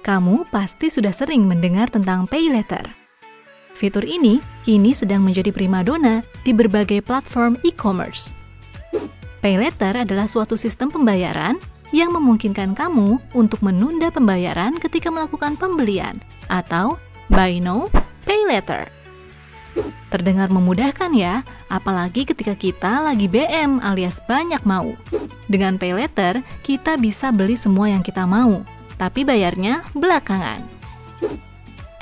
Kamu pasti sudah sering mendengar tentang Pay Later. Fitur ini kini sedang menjadi primadona di berbagai platform e-commerce. Pay Later adalah suatu sistem pembayaran yang memungkinkan kamu untuk menunda pembayaran ketika melakukan pembelian atau Buy Now, Pay Later. Terdengar memudahkan ya, apalagi ketika kita lagi BM alias banyak mau. Dengan Pay Later, kita bisa beli semua yang kita mau, tapi bayarnya belakangan.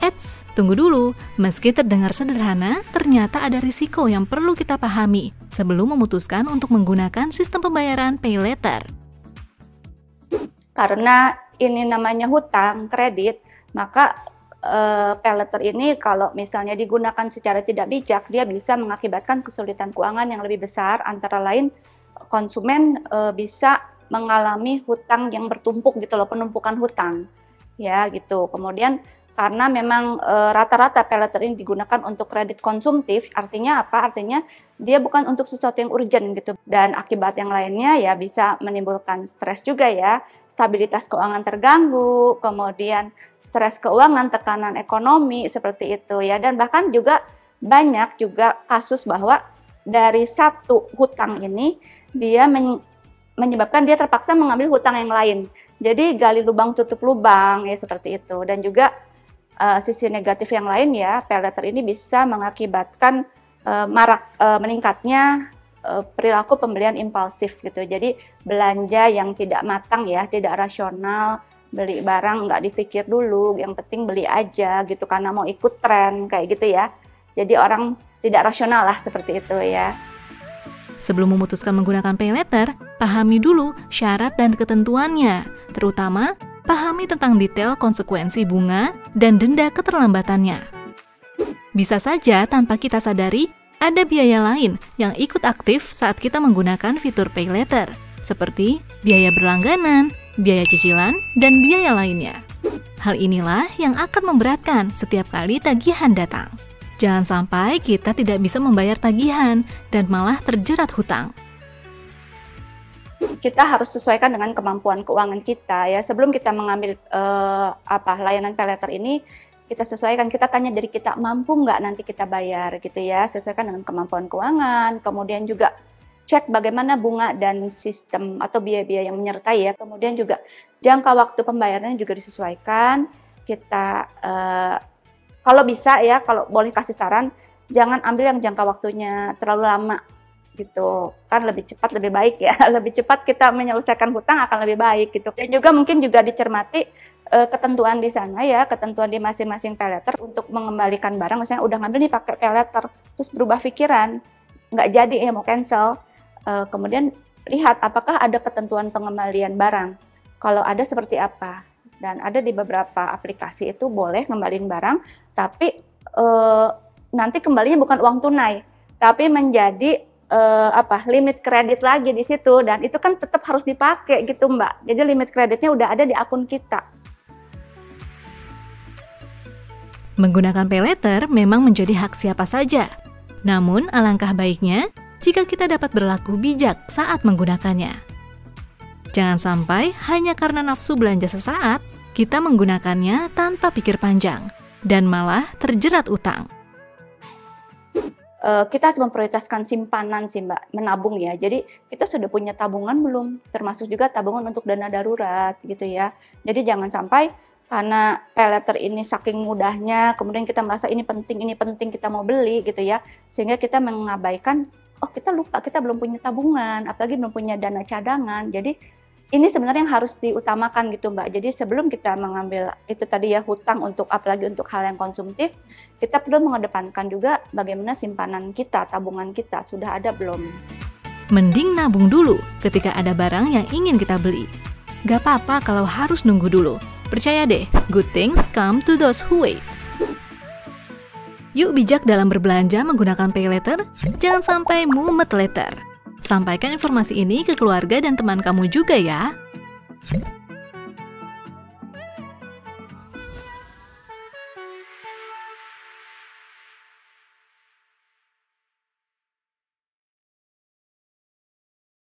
Eits, tunggu dulu. Meski terdengar sederhana, ternyata ada risiko yang perlu kita pahami sebelum memutuskan untuk menggunakan sistem pembayaran Pay Later. Karena ini namanya hutang kredit, maka Pay Later ini kalau misalnya digunakan secara tidak bijak, dia bisa mengakibatkan kesulitan keuangan yang lebih besar. Antara lain, konsumen bisa mengalami hutang yang bertumpuk gitu loh, penumpukan hutang ya gitu. Kemudian karena memang rata-rata Pay Later ini digunakan untuk kredit konsumtif, artinya apa? Artinya dia bukan untuk sesuatu yang urgent gitu. Dan akibat yang lainnya ya bisa menimbulkan stres juga ya, stabilitas keuangan terganggu, kemudian stres keuangan, tekanan ekonomi seperti itu ya. Dan bahkan juga banyak juga kasus bahwa dari satu hutang ini dia menyebabkan dia terpaksa mengambil hutang yang lain. Jadi gali lubang tutup lubang ya seperti itu. Dan juga sisi negatif yang lain ya, Pay Later ini bisa mengakibatkan meningkatnya perilaku pembelian impulsif gitu. Jadi belanja yang tidak matang ya, tidak rasional, beli barang nggak dipikir dulu, yang penting beli aja gitu karena mau ikut tren kayak gitu ya. Jadi orang tidak rasional lah seperti itu ya. Sebelum memutuskan menggunakan Pay Later, pahami dulu syarat dan ketentuannya, terutama pahami tentang detail konsekuensi bunga dan denda keterlambatannya. Bisa saja tanpa kita sadari, ada biaya lain yang ikut aktif saat kita menggunakan fitur Pay Later, seperti biaya berlangganan, biaya cicilan, dan biaya lainnya. Hal inilah yang akan memberatkan setiap kali tagihan datang. Jangan sampai kita tidak bisa membayar tagihan dan malah terjerat hutang. Kita harus sesuaikan dengan kemampuan keuangan kita ya. Sebelum kita mengambil layanan Pay Later ini, kita sesuaikan, kita tanya diri kita, mampu nggak nanti kita bayar gitu ya. Sesuaikan dengan kemampuan keuangan, kemudian juga cek bagaimana bunga dan sistem atau biaya-biaya yang menyertai ya. Kemudian juga jangka waktu pembayarannya juga disesuaikan. Kita kalau bisa ya, kalau boleh kasih saran, jangan ambil yang jangka waktunya terlalu lama gitu, kan lebih cepat lebih baik ya. Lebih cepat kita menyelesaikan hutang akan lebih baik gitu. Dan juga mungkin juga dicermati ketentuan di sana ya, ketentuan di masing-masing Pay Later untuk mengembalikan barang. Misalnya udah ngambil nih pakai Pay Later, terus berubah pikiran, nggak jadi ya mau cancel. Kemudian lihat apakah ada ketentuan pengembalian barang. Kalau ada seperti apa. Dan ada di beberapa aplikasi itu boleh ngembaliin barang, tapi nanti kembalinya bukan uang tunai, tapi menjadi limit kredit lagi di situ, dan itu kan tetap harus dipakai gitu Mbak. Jadi limit kreditnya udah ada di akun kita. Menggunakan Pay Later memang menjadi hak siapa saja. Namun alangkah baiknya jika kita dapat berlaku bijak saat menggunakannya. Jangan sampai hanya karena nafsu belanja sesaat, kita menggunakannya tanpa pikir panjang dan malah terjerat utang. Kita harus memprioritaskan simpanan sih Mbak, menabung ya. Jadi kita sudah punya tabungan belum? Termasuk juga tabungan untuk dana darurat gitu ya. Jadi jangan sampai karena Pay Later ini saking mudahnya, kemudian kita merasa ini penting kita mau beli gitu ya. Sehingga kita mengabaikan, oh kita lupa kita belum punya tabungan, apalagi belum punya dana cadangan. Jadi ini sebenarnya yang harus diutamakan gitu Mbak. Jadi sebelum kita mengambil itu tadi ya hutang untuk apalagi untuk hal yang konsumtif, kita perlu mengedepankan juga bagaimana simpanan kita, tabungan kita sudah ada belum. Mending nabung dulu ketika ada barang yang ingin kita beli. Gak apa-apa kalau harus nunggu dulu. Percaya deh, good things come to those who wait. Yuk bijak dalam berbelanja menggunakan Pay Later, jangan sampai mumet later. Sampaikan informasi ini ke keluarga dan teman kamu juga ya.